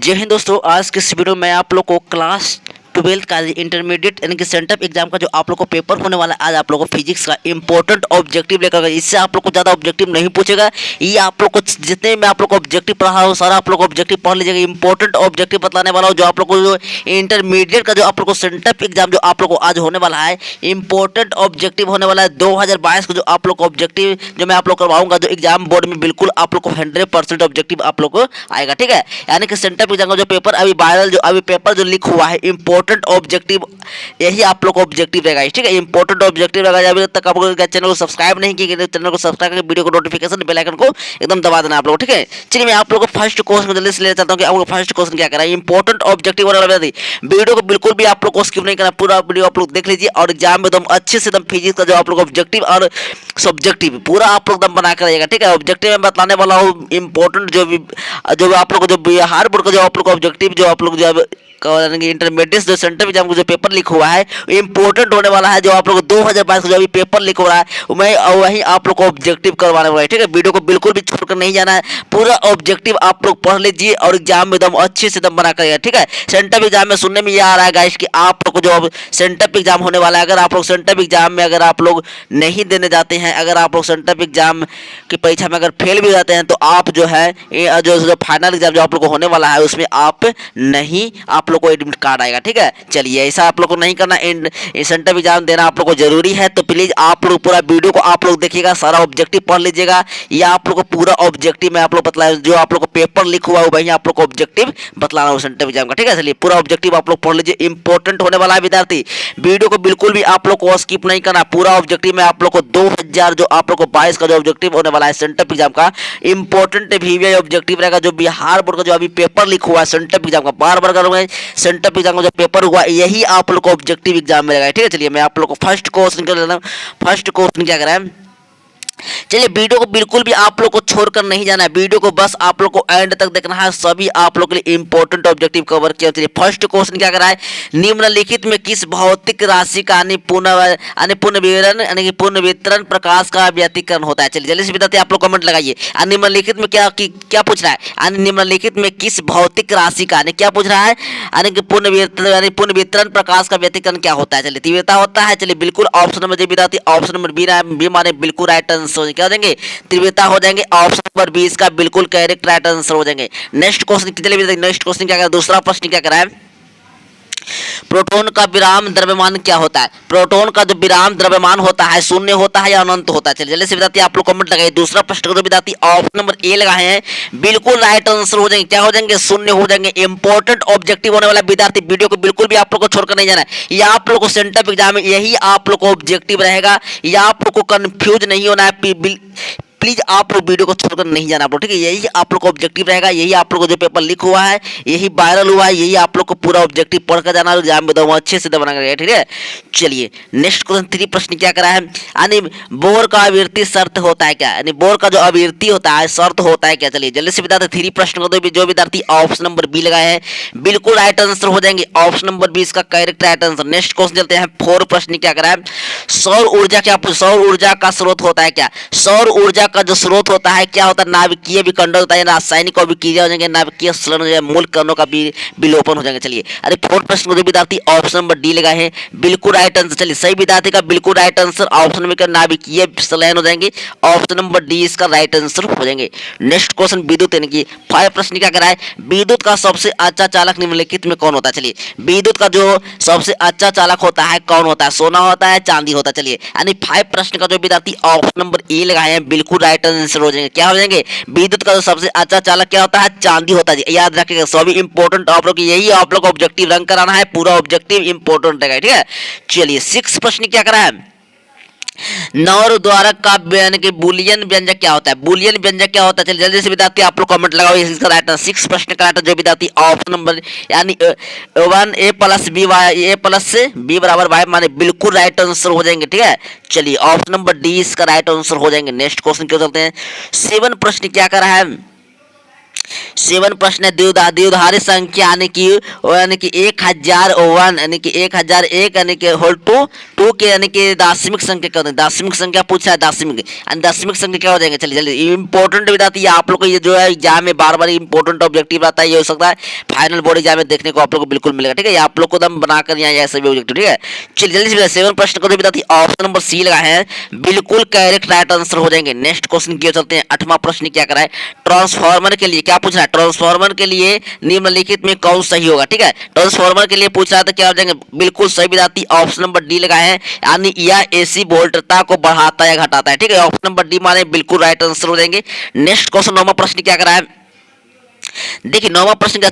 जय हिंद दोस्तों। आज के इस वीडियो में आप लोग को क्लास 12th का इंटरमीडिएट यानी कि सेंटअप एग्जाम का जो आप लोग को पेपर होने वाला है, आज आप लोग को फिजिक्स का इंपॉर्टेंट ऑब्जेक्टिव लेकर। इससे आप लोग को ज़्यादा ऑब्जेक्टिव नहीं पूछेगा। ये आप लोग को जितने मैं आप लोग को ऑब्जेक्टिव पढ़ा हूँ सारा आप लोग ऑब्जेक्टिव पढ़ लीजिएगा। इंपॉर्टेंट ऑब्जेक्टिव बतलाने वाला हूँ जो आप लोग को जो इंटरमीडिएट का जो आप लोग को सेंटअप एग्जाम जो आप लोग को आज होने वाला है, इंपॉर्टेंट ऑब्जेक्टिव होने वाला है 2022 का जो आप लोग को ऑब्जेक्टिव जो मैं आप लोग करवाऊंगा, जो एग्जाम बोर्ड में बिल्कुल आप लोग को 100% ऑब्जेक्टिव आप लोग को आएगा। ठीक है, यानी कि सेंटअप एग्जाम का जो पेपर अभी वायरल जो अभी पेपर जो लीक हुआ है, इंपॉर्टेंट ऑब्जेक्टिव यही आप लोग को ऑब्जेक्टिव रहेगा। ठीक है, इंपॉर्टेंट ऑब्जेक्टिव रहेगा। अभी तक आप लोग चैनल को सब्सक्राइब नहीं किए, चैनल को सब्सक्राइब करके वीडियो को नोटिफिकेशन बेल आइकन को एकदम दबा देना आप लोग। ठीक है, चलिए मैं आप लोग को फर्स्ट क्वेश्चन जल्दी से ले चलता हूं कि आप लोग फर्स्ट क्वेश्चन क्या करा है। इंपॉर्टेंट ऑब्जेक्टिव वाला वीडियो को बिल्कुल भी आप लोग को स्किप नहीं करना, पूरा वीडियो आप लोग देख लीजिए और एग्जाम में एकदम अच्छे से एकदम फिजिक्स का जो आप लोग ऑब्जेक्टिव और सब्जेक्टिव पूरा आप लोग एकदम बना कर रहिएगा। ठीक है, ऑब्जेक्टिव में बताने वाला हूँ इंपॉर्टेंट जो आप लोग को जो बिहार बोर्ड का जो आप लोग ऑब्जेक्टिव जो आप लोग जो इंटरमीडिएट जो सेंटर एग्जाम का जो पेपर लीक हुआ है इंपॉर्टेंट होने वाला है। जो आप लोग 2022 का जो अभी पेपर लीक हो रहा है मैं वही आप लोग को ऑब्जेक्टिव करवाने वाला है। ठीक है, वीडियो को बिल्कुल भी छोड़कर नहीं जाना है, पूरा ऑब्जेक्टिव आप लोग पढ़ लीजिए और एग्जाम में एकदम अच्छे से एकदम बना करिएगा। ठीक है, सेंटर एग्जाम में सुनने में ये आ रहा है गाइस कि आप लोग को जो सेंटर एग्जाम होने वाला है, अगर आप लोग सेंटर एग्जाम में अगर आप लोग नहीं देने जाते हैं, अगर आप लोग सेंटर एग्जाम की परीक्षा में अगर फेल भी हो जाते हैं तो आप जो है जो फाइनल एग्जाम जो आप लोग को होने वाला है उसमें आप नहीं आप लोग को एडमिट कार्ड आएगा। ठीक है, चलिए ऐसा आप लोग को नहीं करना, सेंटर एग्जाम देना आप लोग को जरूरी है। तो प्लीज आप लोग पूरा वीडियो को आप लोग देखिएगा, सारा ऑब्जेक्टिव पढ़ लीजिएगा। ये आप लोग को पूरा ऑब्जेक्टिव मैं आप लोग बतला जो आप लोग को पेपर लीक हुआ है वही आप लोग को ऑब्जेक्टिव बतला रहा हूँ सेंटर एग्जाम का। ठीक है, चलिए पूरा ऑब्जेक्टिव आप लोग पढ़ लीजिए, इंपॉर्टेंट होने वाला है विद्यार्थी। वीडियो को बिल्कुल भी आप लोग को स्किप नहीं करना, पूरा ऑब्जेक्टिव में आप लोग को 2000 जो आप लोग को 22 का जो ऑब्जेक्टिव होने वाला है सेंटर एग्जाम का इंपॉर्टेंट वीवीआई ऑब्जेक्टिव रहेगा। जो बिहार बोर्ड का जो अभी पेपर लीक हुआ है सेंटर एग्जाम का, बार बार करूंगा, सेंटर एग्जाम का जो पेपर हुआ यही आप लोग को ऑब्जेक्टिव एग्जाम में रहेगा। ठीक है, चलिए मैं आप लोग को फर्स्ट क्वेश्चन कर लेता हूं। फर्स्ट क्वेश्चन क्या कर रहा है, चलिए वीडियो को बिल्कुल भी आप लोग को छोड़कर नहीं जाना है, वीडियो को बस आप लोग को एंड तक देखना है, सभी आप लोग के लिए इंपॉर्टेंट ऑब्जेक्टिव कवर किया। चलिए फर्स्ट क्वेश्चन क्या कर रहा है, निम्नलिखित में किस भौतिक राशि का पुनर्वितरण प्रकाश का व्यतिकरण होता है। चलिए जल्दी से बताते आप लोग कमेंट लगाइए। निम्नलिखित में क्या पूछ रहा है, निम्नलिखित में किस भौतिक राशि का क्या पूछ रहा है, पुनर्वितरण प्रकाश का व्यतिकरण क्या होता है। चलिए तीव्रता होता है। चलिए बिल्कुल ऑप्शन नंबर बताती, ऑप्शन नंबर बी माने बिल्कुल राइट आंसर क्या हो जाएंगे, तीव्रता हो जाएंगे। ऑप्शन नंबर 20 का बिल्कुल करेक्ट राइट आंसर हो जाएंगे। नेक्स्ट क्वेश्चन चलिए नेक्स्ट क्वेश्चन क्या कर, दूसरा प्रश्न क्या कर रहा है, प्रोटॉन का विराम द्रव्यमान क्या होता है। प्रोटॉन का जो विराम द्रव्यमान होता है शून्य होता है या अनंत होता है। चलिए जल्दी से बताते हैं आप लोग कमेंट लगाइए। दूसरा प्रश्न को बताती ऑप्शन नंबर ए लगाए हैं, बिल्कुल राइट आंसर हो जाएंगे, क्या हो जाएंगे, शून्य हो जाएंगे। इंपॉर्टेंट ऑब्जेक्टिव होने वाला विद्यार्थी, वीडियो को बिल्कुल भी आप लोग को छोड़कर नहीं जाना है। ये आप लोग को सेंटर एग्जाम में यही आप लोग को ऑब्जेक्टिव रहेगा, ये आप लोग को कंफ्यूज नहीं होना है। प्लीज आप लोग वीडियो को छोड़कर नहीं जाना आप लोग। ठीक है, यही आप लोग को ऑब्जेक्टिव रहेगा, यही आप लोग को जो पेपर लीक हुआ है यही वायरल हुआ है, यही आप लोग को पूरा ऑब्जेक्टिव पढ़कर जाना एग्जाम में दो अच्छे से बना कर। ठीक है, चलिए नेक्स्ट क्वेश्चन 3 प्रश्न क्या करा है, यानी बोर का आवृत्ति शर्त होता है क्या, यानी बोर का जो आवृत्ति होता है शर्त होता है क्या। चलिए जल्दी से बताते 3 प्रश्न को जो विद्यार्थी ऑप्शन नंबर बी लगाए हैं बिल्कुल राइट आंसर हो जाएंगे। ऑप्शन नंबर 20 का correct right answer. Next question चलते हैं 4 प्रश्न क्या करा है, सौर ऊर्जा का स्रोत होता है क्या। सौर ऊर्जा का जो स्रोत होता है क्या होता है, नाभिकीय विखंडन होता है, रासायनिक अभिक्रिया हो जाएंगे, नाभिकीय संश्लेषण हो जाएगा, मूल कणों का विलोपन हो जाएगा। चलिए अरे 4 प्रश्न को जो विद्यार्थी ऑप्शन नंबर डी लगाए हैं बिल्कुल राइट आंसर। चलिए सही विद्यार्थी का बिल्कुल राइट आंसर ऑप्शन नंबर नाभिकीय संलयन हो जाएंगे, ऑप्शन नंबर डी इसका राइट आंसर हो जाएंगे। नेक्स्ट क्वेश्चन विद्युत यानी कि 5 प्रश्न क्या कराए, विद्युत का सबसे अच्छा चालक निम्नलिखित में कौन होता है। चलिए विद्युत का जो सबसे अच्छा चालक होता है कौन होता है, सोना होता है, चांदी होता है। चलिए यानी 5 प्रश्न का जो विद्यार्थी ऑप्शन नंबर ए लगाए हैं बिल्कुल राइट आंसर हो जाएंगे, क्या हो जाएंगे, विद्युत का जो सबसे अच्छा चालक क्या होता है, चांदी होता है। याद रखिएगा सभी इंपॉर्टेंट आप लोग यही आप लोग ऑब्जेक्टिव रंग कराना है, पूरा ऑब्जेक्टिव इंपॉर्टेंट रहेगा। ठीक है, चलिए 6 प्रश्न क्या करा है, नौर द्वारक का यानी कि बुलियन व्यंजक क्या होता है। बुलियन व्यंजक क्या होता है, चलिए जल्दी से विद्यार्थी आप लोग कमेंट लगाओ इसका राइट आंसर। 6 प्रश्न का राइट आंसर जो विद्यार्थी ऑप्शन नंबर यानी 1 a + b a + b = y माने बिल्कुल राइट आंसर हो जाएंगे। ठीक है, चलिए ऑप्शन नंबर डी इसका राइट आंसर हो जाएंगे। नेक्स्ट क्वेश्चन क्यों चलते हैं 7 प्रश्न क्या कर रहा है, सेवन प्रश्न है द्विधारी संख्या यानी कि 1001 यानी कि 1001 यानी कि होल टू के यानी कि दार्शनिक संख्या क्या होती है, दार्शनिक संख्या पूछा है, दार्शनिक यानी दार्शनिक संख्या क्या हो जाएंगे। चलिए जल्दी इंपॉर्टेंट विधाती है आप लोग को, ये जो है एग्जाम में बार बार इंपॉर्टेंट ऑब्जेक्टिव आता है, ये हो सकता है फाइनल बोर्ड एग्जाम में देखने को आप लोग को बिल्कुल मिलेगा। ठीक है, ये आप लोग को दम बनाकर यहाँ सभी ऑब्जेक्टिव। ठीक है, चलिए जल्दी से 7 प्रश्न को जो विधाती ऑप्शन नंबर सी लगा है बिल्कुल करेक्ट राइट आंसर हो जाएंगे। नेक्स्ट क्वेश्चन की ओर चलते हैं। 8वां प्रश्न क्या करा है, ट्रांसफार्मर के लिए क्या पूछ रहा है, ट्रांसफार्मर के लिए निम्नलिखित में कौन सही होगा। ठीक है, ट्रांसफार्मर के लिए पूछ रहा था, क्या हो जाएंगे बिल्कुल सही विधाती ऑप्शन नंबर डी लगा है, यानी यह एसी वोल्टता को बढ़ाता या घटाता है। ठीक है, ऑप्शन नंबर डी माने बिल्कुल राइट आंसर हो जाएंगे। नेक्स्ट क्वेश्चन 9वां प्रश्न क्या करा है, देखिए 9वां प्रश्न क्या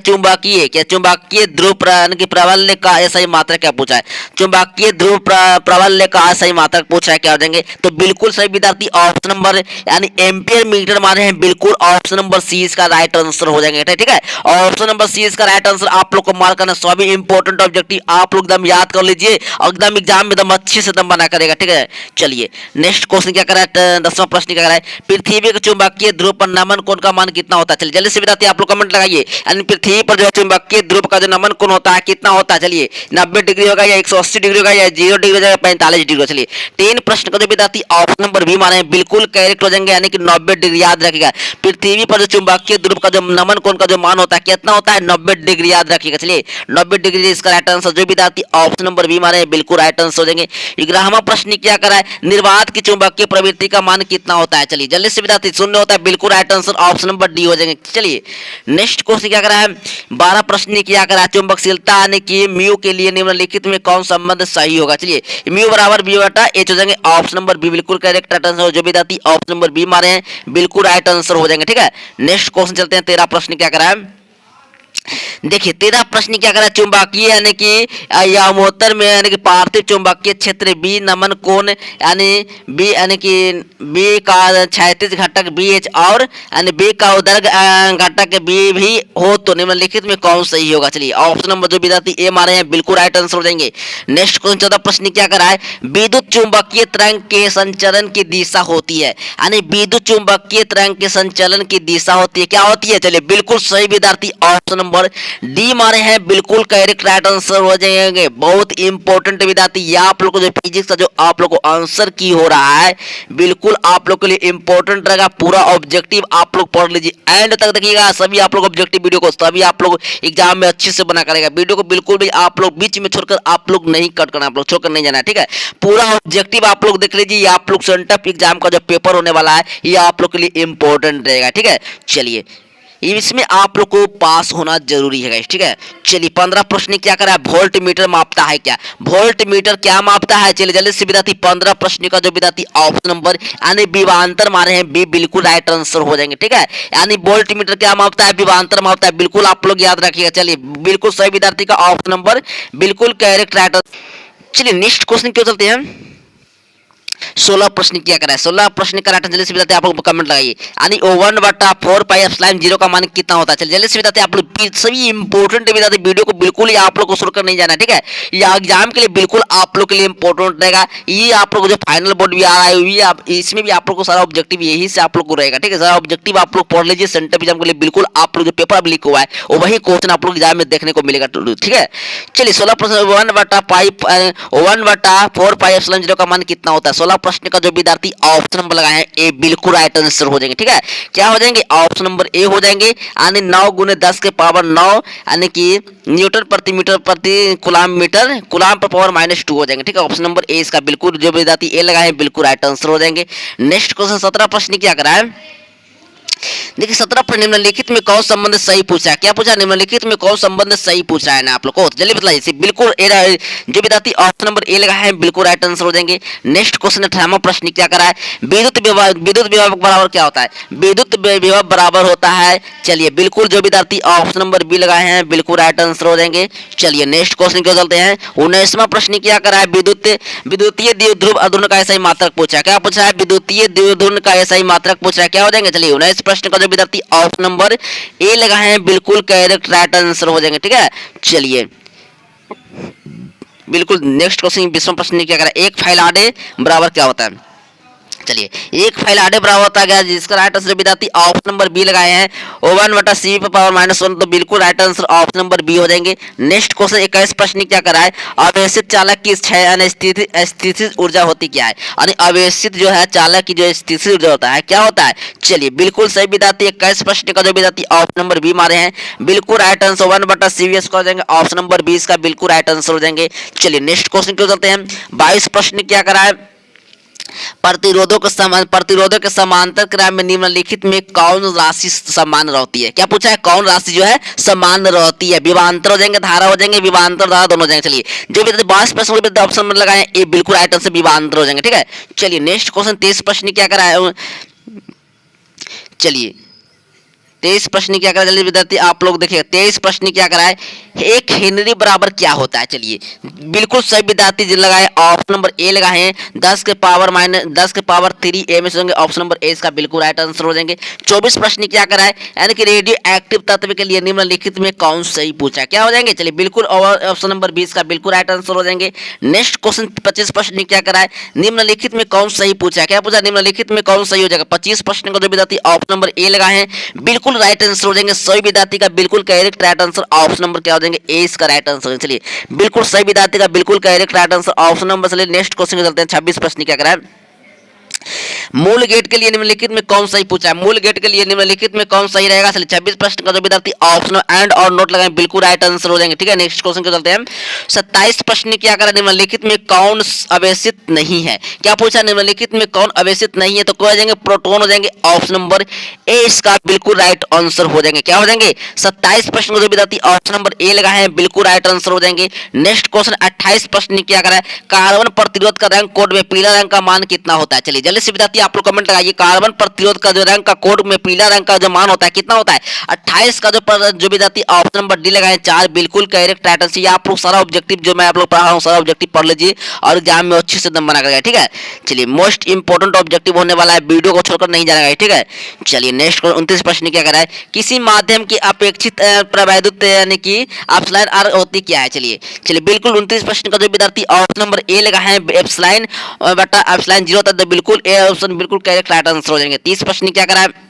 चुंबकीय ध्रुव की प्राबल्य का सही मात्रक क्या पूछा है, चुंबकीय ध्रुव प्राबल्य का सही मात्रक पूछा है, क्या हो जाएंगे तो बिल्कुल सही विद्यार्थी ऑप्शन नंबर यानी एम्पियर मीटर माने हैं, बिल्कुल ऑप्शन नंबर सी इसका राइट आंसर हो जाएंगे। ठीक है, ऑप्शन नंबर सी इसका राइट आंसर आप लोग को मार्क करना, सभी इंपॉर्टेंट ऑब्जेक्टिव आप लोग एकदम याद कर लीजिए और एकदम एग्जाम में एकदम अच्छे से एकदम बना करेगा। ठीक है, चलिए नेक्स्ट क्वेश्चन क्या करा है, 10वां प्रश्न क्या करा है, पृथ्वी के चुंबकीय ध्रुव पर नमन कोण का मान कितना होता है। चलिए जल्दी से विद्यार्थी आप लोग कमेंट लगाइए, यानी पृथ्वी पर जो है चुंबकीय ध्रुव का जो नमन कोण होता है कितना होता है। चलिए 90 डिग्री होगा या 180 डिग्री होगा या 0 डिग्री हो जाएगा 45 डिग्री। चलिए 3 प्रश्न का जो विद्यार्थी ऑप्शन नंबर बी माने बिल्कुल करेक्ट हो जाएंगे, यानी कि 90 डिग्री। याद रखिएगा पृथ्वी पर जो चुंबकीय ध्रुव का जो नमन कोण का जो मान होता है कितना होता है 90 डिग्री। याद रखिएगा, चलिए 90 डिग्री इसका राइट आंसर जो विद्यार्थी ऑप्शन नंबर बी माने बिल्कुल राइट आंसर हो जाएंगे। 11वां प्रश्न क्या करा है, निर्वात की चुंबकीय प्रवृत्ति का मान कितना होता है। चलिए जल्दी से विद्यार्थी शून्य होता है, बिल्कुल right answer option number D हो जाएंगे। चलिए नेक्स्ट क्वेश्चन क्या करा है, 12 प्रश्न क्या करा है, चुंबकशीलता यानी कि म्यू के लिए निम्नलिखित में कौन संबंध सही होगा। चलिए म्यू बराबर बी बटा एच हो जाएंगे, ऑप्शन नंबर बी बिल्कुल करेक्ट राइट आंसर। जो विद्यार्थी ऑप्शन नंबर बी मारे हैं बिल्कुल राइट आंसर हो जाएंगे। ठीक है, नेक्स्ट क्वेश्चन चलते हैं। 13 प्रश्न क्या करा है, देखिए 13 प्रश्न क्या करा, चुंबकीय यानी कि यामोत्तर में यानी कि पार्थिव चुंबकीय क्षेत्र बी नमन कोण यानी बी यानी कि बी का क्षैतिज घटक बी एच और यानी बी का ऊर्ध्वाधर घटक बी भी हो तो निम्नलिखित में कौन सही होगा। चलिए ऑप्शन नंबर जो विद्यार्थी ए मारे हैं बिल्कुल राइट आंसर हो जाएंगे। नेक्स्ट क्वेश्चन 14 प्रश्न क्या करा है, विद्युत चुंबकीय तरंग के संचलन की दिशा होती है, यानी विद्युत चुंबकीय तरंग के संचलन की दिशा होती है, क्या होती है। चलिए बिल्कुल सही विद्यार्थी ऑप्शन नंबर डी मारे हैं बिल्कुल करेक्ट राइट आंसर हो जाएंगे। बहुत इंपॉर्टेंट विद्यार्थी ये आप लोग को जो फिजिक्स का जो आप लोग को आंसर की हो रहा है बिल्कुल आप लोग के लिए इंपॉर्टेंट रहेगा। पूरा ऑब्जेक्टिव आप लोग पढ़ लीजिए, एंड तक देखिएगा सभी आप लोग ऑब्जेक्टिव वीडियो को, सभी आप लोग एग्जाम में अच्छे से बना करेगा। वीडियो को बिल्कुल भी आप लोग बीच में छोड़कर आप लोग नहीं कट करना, आप लोग छोड़कर नहीं जाना है। ठीक है, पूरा ऑब्जेक्टिव आप लोग देख लीजिए, ये आप लोग सेंटअप एग्जाम का जो पेपर होने वाला है ये आप लोग के लिए इंपॉर्टेंट रहेगा। ठीक है, चलिए इसमें आप लोग को पास होना जरूरी है। ठीक है, चलिए 15 प्रश्न क्या करा है, वोल्ट मीटर मापता है क्या, वोल्ट मीटर क्या मापता है। चलिए जल्दी से विद्यार्थी 15 प्रश्न का जो विद्यार्थी ऑप्शन नंबर यानी विभवांतर मारे हैं बी बिल्कुल राइट आंसर हो जाएंगे। ठीक है, यानी वोल्ट मीटर क्या मापता है, विभवांतर मापता है, बिल्कुल आप लोग याद रखिएगा। चलिए बिल्कुल सही विद्यार्थी का ऑप्शन नंबर बिल्कुल करेक्ट राइट। चलिए नेक्स्ट क्वेश्चन क्यों चलते हैं। 16 प्रश्न क्या करा है, 16 प्रश्न का राइट आंसर जल्दी से बताते हैं, आप लोग कमेंट लगाइए। यानी O1 बटा 4 पाई एप्सिलॉन 0 का मान कितना होता है। चलिए जल्दी से बताते हैं आप लोग सभी इंपॉर्टेंट बताते वीडियो को बिल्कुल ही आप लोग को छोड़कर नहीं जाना है। ठीक है, ये एग्जाम के लिए बिल्कुल आप लोग के लिए इंपॉर्टेंट रहेगा। ये आप लोग जो फाइनल बोर्ड भी आ रहा है इसमें भी आप लोग को सारा ऑब्जेक्टिव यही से आप लोग को रहेगा। ठीक है, सारा ऑब्जेक्टिव आप लोग पढ़ लीजिए, सेंटर एग्जाम के लिए बिल्कुल आप लोग जो पेपर अब लीक हुआ है वो वही क्वेश्चन आप लोग एग्जाम में देखने को मिलेगा। ठीक है, चलिए 16 प्रश्न 1 बटा 4 पाई एप्सिलॉन 0 का मान कितना होता है। 16 प्रश्न का जो विद्यार्थी ऑप्शन नंबर लगाए हैं ए बिल्कुल राइट आंसर हो जाएंगे। ठीक है, क्या हो जाएंगे, ऑप्शन नंबर ए हो जाएंगे, यानी 9 गुने 10 के पावर 9 यानी कि न्यूटन प्रति मीटर प्रति कुलाम मीटर कुलाम पर पावर -2 हो जाएंगे। ठीक है, ऑप्शन नंबर ए इसका बिल्कुल जो विद्यार्थी ए लगाए हैं बिल्कुल राइट आंसर हो जाएंगे। नेक्स्ट क्वेश्चन 17 प्रश्न क्या करा है, देखिए 17 पर निम्नलिखित में कौन संबंध सही पूछा है, क्या पूछा, निम्नलिखित में कौन संबंध सही पूछा है ना आप लोग को जल्दी बताइए। बिल्कुल जो विद्यार्थी ऑप्शन नंबर ए लगा है बिल्कुल राइट आंसर हो जाएंगे। नेक्स्ट क्वेश्चन 18वां प्रश्न क्या करा है, विद्युत विभव बराबर क्या होता है, विद्युत विभव बराबर होता है। चलिए बिल्कुल जो विद्यार्थी ऑप्शन नंबर बी लगाए हैं बिल्कुल राइट आंसर हो जाएंगे। चलिए नेक्स्ट क्वेश्चन क्यों चलते हैं। 19वां प्रश्न क्या करा है, विद्युतीय द्विध्रुव अध्रुव का ऐसा ही मात्रक पूछा है, क्या पूछा है, विद्युतीय द्विध्रुव का ऐसा ही मात्रक पूछ रहा है, क्या हो जाएंगे। चलिए 19 प्रश्न का जो विद्यार्थी ऑप्शन नंबर ए लगाए हैं बिल्कुल करेक्ट राइट आंसर हो जाएंगे। ठीक है, चलिए बिल्कुल नेक्स्ट क्वेश्चन 20वां प्रश्न क्या करा, एक फैलाडे बराबर क्या होता है। चलिए एक फैलाडे बराबर होता गया जिसका राइट आंसर विद्यार्थी ऑप्शन नंबर बी लगाए हैं, ओवन बटा सी पर पावर -1, तो बिल्कुल right answer option number B हो जाएंगे। नेक्स्ट क्वेश्चन 21 प्रश्न क्या करा है, अवेशित चालक की स्थितिज ऊर्जा होती क्या है, यानी अवेशित जो है चालक की जो स्थितिज ऊर्जा होता है क्या होता है। चलिए बिल्कुल सही विद्यार्थी 21 प्रश्न का जो विद्यार्थी ऑप्शन नंबर बी मारे हैं, बिल्कुल राइट आंसर 1 बटा सीवीएस का हो जाएंगे, ऑप्शन नंबर 20 का बिल्कुल राइट आंसर हो जाएंगे। चलिए नेक्स्ट क्वेश्चन क्यों चलते हैं। 22 प्रश्न क्या करा है, प्रतिरोधों के समांतर क्रम में निम्नलिखित में कौन राशि समान रहती है। क्या पूछा है, कौन राशि जो है समान रहती है। विभवांतर हो जाएंगे, धारा हो जाएंगे, विभवांतर धारा दोनों हो जाएंगे। चलिए जो भी 22 प्रश्न ऑप्शन में लगाए ये बिल्कुल राइट आंसर विभवांतर हो जाएंगे। ठीक है, चलिए नेक्स्ट क्वेश्चन 23 प्रश्न क्या करा है। चलिए 23 प्रश्न क्या करा, जल्दी विद्यार्थी आप लोग देखिए 23 प्रश्न क्या करा है, एक हेनरी बराबर क्या होता है। चलिए बिल्कुल सही विद्यार्थी जिन लगाए ऑप्शन नंबर ए लगाए हैं, 10 के पावर 3 ए में से होंगे, ऑप्शन नंबर ए इसका बिल्कुल राइट आंसर हो जाएंगे। 24 प्रश्न क्या करा है, यानी कि रेडियो एक्टिव तत्व के लिए निम्नलिखित में कौन सही पूछा, क्या हो जाएंगे। चलिए बिल्कुल ऑप्शन नंबर 20 का बिल्कुल राइट आंसर हो जाएंगे। नेक्स्ट क्वेश्चन 25 प्रश्न क्या करा है, निम्नलिखित में कौन सही पूछा, क्या पूछा, निम्नलिखित में कौन सही हो जाएगा। 25 प्रश्न का जो विद्यार्थी ऑप्शन नंबर ए लगाए हैं बिल्कुल राइट आंसर हो जाएंगे। सही विद्यार्थी का बिल्कुल correct right answer option number क्या हो जाएंगे, ए इसका राइट आंसर। चलिए बिल्कुल सही विद्यार्थी का बिल्कुल correct right answer option number. चलिए नेक्स्ट क्वेश्चन चलते हैं। 26 प्रश्न क्या करा है, मूल गेट के लिए निम्नलिखित में कौन सही पूछा है, मूल गेट के लिए निम्नलिखित में कौन सही रहेगा। चलिए 26 प्रश्न का जो विद्यार्थी ऑप्शन एंड और नोट लगाएं बिल्कुल राइट आंसर हो जाएंगे। ठीक है, नेक्स्ट क्वेश्चन को चलते हैं। 27 प्रश्न क्या करा, निम्नलिखित में कौन अवेशित नहीं है, क्या पूछा, निम्नलिखित में कौन अवेशित नहीं है, तो क्या हो जाएंगे, प्रोटॉन हो जाएंगे, ऑप्शन नंबर ए इसका बिल्कुल राइट आंसर हो जाएंगे। क्या हो जाएंगे, 27 प्रश्न को जो विद्यार्थी ऑप्शन नंबर ए लगाए हैं बिल्कुल राइट आंसर हो जाएंगे। नेक्स्ट क्वेश्चन 28 प्रश्न क्या करा है, कार्बन प्रतिरोध का रंग कोड में पीला रंग का मान कितना होता है। चलिए जल्दी से विद्यार्थी आप लोग कमेंट लगाइए, कार्बन प्रतिरोध का जो रंग का कोड में पीला रंग का जो मान होता है कितना होता है। 28 का जो विद्यार्थी ऑप्शन नंबर डी लगाए 4 बिल्कुल करेक्ट राइट आंसर। आप लोग सारा ऑब्जेक्टिव जो मैं आप लोग पढ़ा रहा हूँ सारा ऑब्जेक्टिव पढ़ लीजिए और एग्जाम में अच्छे से दम बना कर। ठीक है, चलिए मोस्ट इंपोर्टेंट ऑब्जेक्टिव होने वाला है, वीडियो को छोड़कर नहीं जाना है। ठीक है, चलिए नेक्स्ट 29 प्रश्न क्या कर रहा है, किसी माध्यम की अपेक्षित प्रवैधुत यानी कि अपसलाइन आर होती क्या है। चलिए बिल्कुल 29 प्रश्न का जो विद्यार्थी ऑप्शन नंबर ए लगा है एप्सिलॉन बटा एप्सिलॉन 0 तक बिल्कुल ए ऑप्शन बिल्कुल करेक्ट राइट आंसर हो जाएंगे। 30 प्रश्न क्या करा है,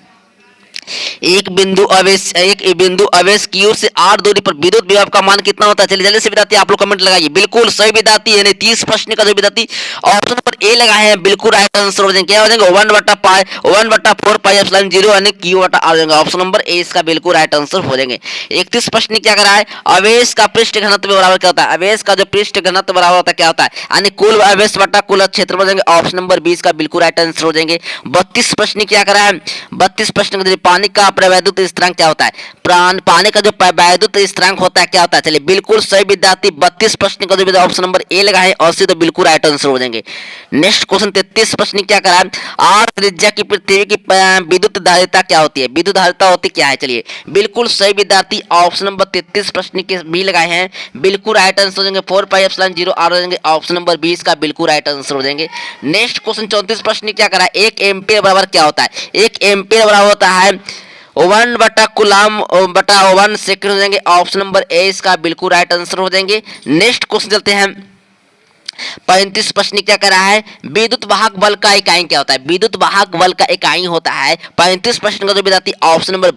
एक बिंदु आवेश Q से r दूरी पर विद्युत विभव का मान कितना होता है। चलिए जल्दी से विद्यार्थी आप लोग कमेंट लगाइए, बिल्कुल सही विद्यार्थी यानी 30 प्रश्न का जो विद्यार्थी ऑप्शन नंबर ए लगाए हैं बिल्कुल राइट आंसर हो जाएंगे। क्या हो जाएंगे, 1/4 पाई एप्सिलॉन 0 यानी Q बटा r हो जाएगा, ऑप्शन नंबर ए इसका बिल्कुल राइट आंसर हो जाएंगे। 31 प्रश्न क्या करा है, आवेश का पृष्ठ घनत्व बराबर क्या होता है, आवेश का जो पृष्ठ घनत्व बराबर होता है क्या होता है, यानी कुल आवेश बटा कुल क्षेत्रफल हो जाएंगे, ऑप्शन नंबर 20 का बिल्कुल राइट आंसर हो जाएंगे। 32 प्रश्न क्या करा है, 32 प्रश्न का पानी का प्रवैधुत स्थिरांक क्या होता है, पानी का जो वैद्युत स्थिरांक होता है क्या होता है। चलिए बिल्कुल सही विद्यार्थी 32 प्रश्न का जो ऑप्शन नंबर ए लगा है 80 तो बिल्कुल राइट आंसर हो जाएंगे। नेक्स्ट क्वेश्चन 33 प्रश्न क्या करा है, आर त्रिज्या की पृथ्वी की विद्युत धारिता क्या होती है, विद्युत धारिता होती क्या है। चलिए बिल्कुल सही विद्यार्थी ऑप्शन नंबर 33 प्रश्न के भी लगाए हैं बिल्कुल राइट आंसर हो जाएंगे, 4 पाई एप्सिलॉन 0 आर हो जाएंगे, ऑप्शन नंबर 20 का बिल्कुल राइट आंसर हो जाएंगे। नेक्स्ट क्वेश्चन 34 प्रश्न क्या करा है, 1 एम्पीयर बराबर क्या होता है, 1 एम्पीयर बराबर होता है 1 बटा कुलाम बटा 1 सेकंड हो जाएंगे, ऑप्शन नंबर ए इसका बिल्कुल राइट आंसर हो जाएंगे। नेक्स्ट क्वेश्चन चलते हैं 35 प्रश्न क्या कर रहा है, विद्युत वाहक बल का इकाई क्या होता है, विद्युत वाहक बल का इकाई होता है 35 प्रश्न का जो विद्यार्थी ऑप्शन नंबर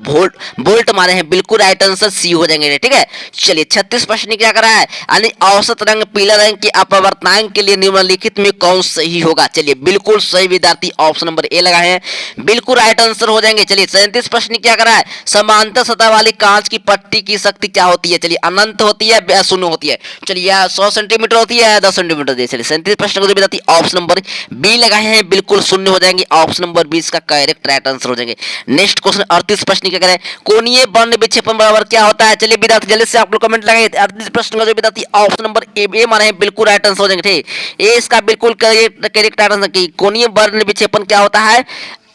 वोल्ट मारे हैं बिल्कुल राइट आंसर सी हो जाएंगे। ठीक है, चलिए 36 प्रश्न क्या कर रहा है, यानी औसत रंग पीला रंग के अपवर्तनांक के लिए निम्नलिखित में कौन सही होगा। चलिए बिल्कुल सही विद्यार्थी ऑप्शन नंबर ए लगाए हैं बिल्कुल राइट आंसर हो जाएंगे। चलिए 37 प्रश्न क्या कर रहा है, समांतर सतह वाली कांच की पट्टी की शक्ति क्या होती है। चलिए अनंत होती है शून्य होती है, चलिए 100 सेंटीमीटर होती है 10 सेंटीमीटर। चलिए 37 प्रश्न को जो विद्यार्थी ऑप्शन नंबर बी लगाए हैं बिल्कुल शून्य हो जाएंगे, ऑप्शन नंबर 20 का करेक्ट राइट आंसर हो जाएंगे। नेक्स्ट क्वेश्चन 38 प्रश्न क्या करें, कोणीय बर्ण विक्षेपण बराबर क्या होता है। चलिए विद्यार्थी जल्दी से आप लोग कमेंट लगाइए, 38 प्रश्न का जो विद्यार्थी ऑप्शन नंबर ए माने हैं बिल्कुल राइट आंसर हो जाएंगे। ठीक, ए इसका बिल्कुल करेक्ट राइट आंसर की कोणीय बर्ण विक्षेपण क्या होता है।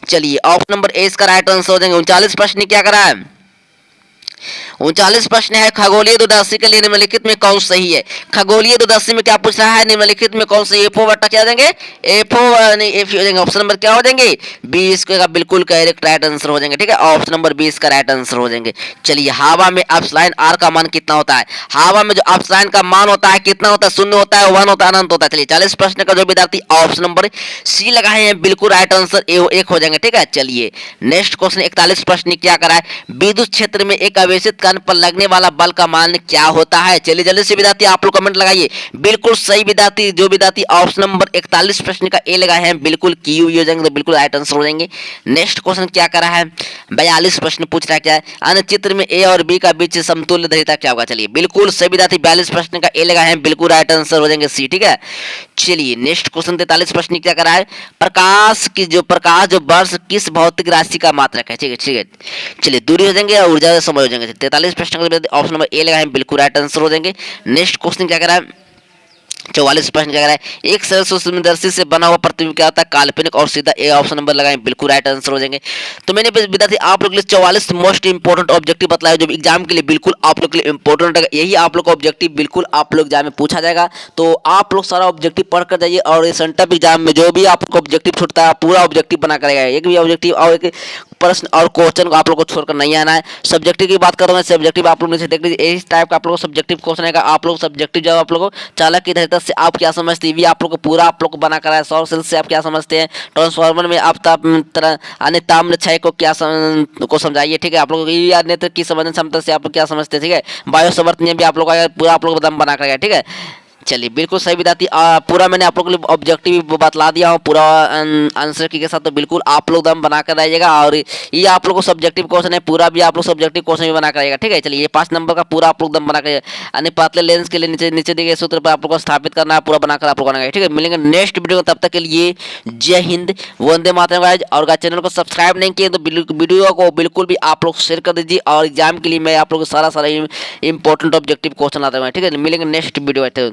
चलिए ऑप्शन नंबर ए इसका राइट आंसर हो जाएंगे। 39 प्रश्न क्या करा है, 39 प्रश्न है, खगोलीय दूरदर्शी के लिए निम्नलिखित में कौन सही है। खगोलीय दूरदर्शी में क्या पूछ रहा है, निम्नलिखित में कौन सही। एफओ बट्टा क्या हो जाएंगे, एफओ नहीं एफ हो जाएंगे। ऑप्शन नंबर क्या हो जाएंगे, 20 का बिल्कुल करेक्ट राइट आंसर हो जाएंगे। ठीक है, ऑप्शन नंबर 20 का राइट आंसर हो जाएंगे। चलिए, हवा में अपसलाइन आर का मान कितना होता है। हवा में जो अपसलाइन का मान होता है कितना होता है, शून्य होता है, 1 होता है, अनंत होता है। चलिए 40 प्रश्न का जो विद्यार्थी ऑप्शन नंबर सी लगाए हैं बिल्कुल राइट आंसर एक हो जाएंगे। ठीक है, चलिए नेक्स्ट क्वेश्चन 41 प्रश्न क्या करा है, विद्युत क्षेत्र में एक आवेशित कण पर लगने वाला बल का मान क्या होता है। चलिए जल्दी से विद्यार्थी आप लोग कमेंट लगाइए। बिल्कुल सही विद्यार्थी, जो विद्यार्थी ऑप्शन नंबर 41 प्रश्न का ए लगाए हैं बिल्कुल क्यू हो जाएंगे, तो बिल्कुल राइट आंसर हो जाएंगे। नेक्स्ट क्वेश्चन क्या करा है, 42 प्रश्न पूछ रहा है क्या है, अन्य चित्र में ए और बी का बीच समतुल्य दृढ़ता क्या होगा। चलिए बिल्कुल सही विद्यार्थी 42 प्रश्न का ए लगाए हैं बिल्कुल राइट आंसर हो जाएंगे सी। ठीक है, चलिए नेक्स्ट क्वेश्चन 43 प्रश्न क्या करा है, प्रकाश जो वर्ष किस भौतिक राशि का मात्रक है। ठीक है, चलिए दूरी हो जाएंगे और ऊर्जा समय हो जाएंगे। 43 प्रश्न का ऑप्शन नंबर ए लगाए हैं बिल्कुल राइट आंसर हो जाएंगे। नेक्स्ट क्वेश्चन क्या करा है, 44 प्रश्न क्या करा है, एक सरल सूक्ष्मदर्शी से बना हुआ प्रतिबिंब क्या होता है, काल्पनिक और सीधा। ए ऑप्शन नंबर लगाएं बिल्कुल राइट आंसर हो जाएंगे। तो मैंने विद्यार्थी आप लोग के लिए 44 मोस्ट इंपोर्टेंट ऑब्जेक्टिव बताया जो एग्जाम के लिए बिल्कुल आप लोग के लिए इंपॉर्टेंट है। यही आप लोग का ऑब्जेक्टिव बिल्कुल आप लोग एग्जाम में पूछा जाएगा। तो आप लोग सारा ऑब्जेक्टिव पढ़ कर जाइए और ये सेंटअप एग्जाम में जो भी आपको ऑब्जेक्टिव छूटता है पूरा ऑब्जेक्टिव बना करेगा। एक भी ऑब्जेक्टिव और एक प्रश्न और क्वेश्चन को आप लोग को छोड़कर नहीं आना है। सब्जेक्टिव की बात करूंगा, सब्जेक्टिव आप लोग नीचे देख लीजिए, इस टाइप का आप लोग को सब्जेक्टिव क्वेश्चन आएगा। आप लोग सब्जेक्टिव जब आप लोग को चालक की धैर्यता से आप क्या समझते हैं, आप लोग को पूरा आप लोग को बना कर है। सौर सेल से आप क्या समझते हैं, ट्रांसफार्मर में आप ताम्र क्षय को क्या को समझाइए। ठीक है, आप लोग नेत्र की समझने क्षमता से आप लोग क्या समझते हैं। ठीक है, बायो समर्थ नियम भी आप लोग पूरा आप लोग दम बना कर। ठीक है, चलिए बिल्कुल सही विद्यार्थी, पूरा मैंने आप लोगों के लिए ऑब्जेक्टिव बतला दिया हूँ पूरा आंसर की के साथ। तो बिल्कुल आप लोग दम बना कर रहिएगा और ये आप लोग को सब्जेक्टिव क्वेश्चन है, पूरा भी आप लोग सब्जेक्टिव क्वेश्चन भी बना कर रहिएगा। ठीक है, चलिए ये 5 नंबर का पूरा आप लोग दम बना कर, यानी पातले लेंस के लिए नीचे नीचे दिए गए सूत्र पर आप लोग को स्थापित करना है, पूरा बनाकर आप लोग बनाएंगे। ठीक है, मिलेंगे नेक्स्ट वीडियो में, तब तक के लिए जय हिंद, वंदे मातरम गाइस। और चैनल को सब्सक्राइब नहीं किए तो वीडियो को बिल्कुल भी आप लोग शेयर कर दीजिए। और एग्जाम के लिए मैं आप लोग को सारा इंपॉर्टेंट ऑब्जेक्टिव क्वेश्चन आता हूँ। ठीक है, मिलेंगे नेक्स्ट वीडियो।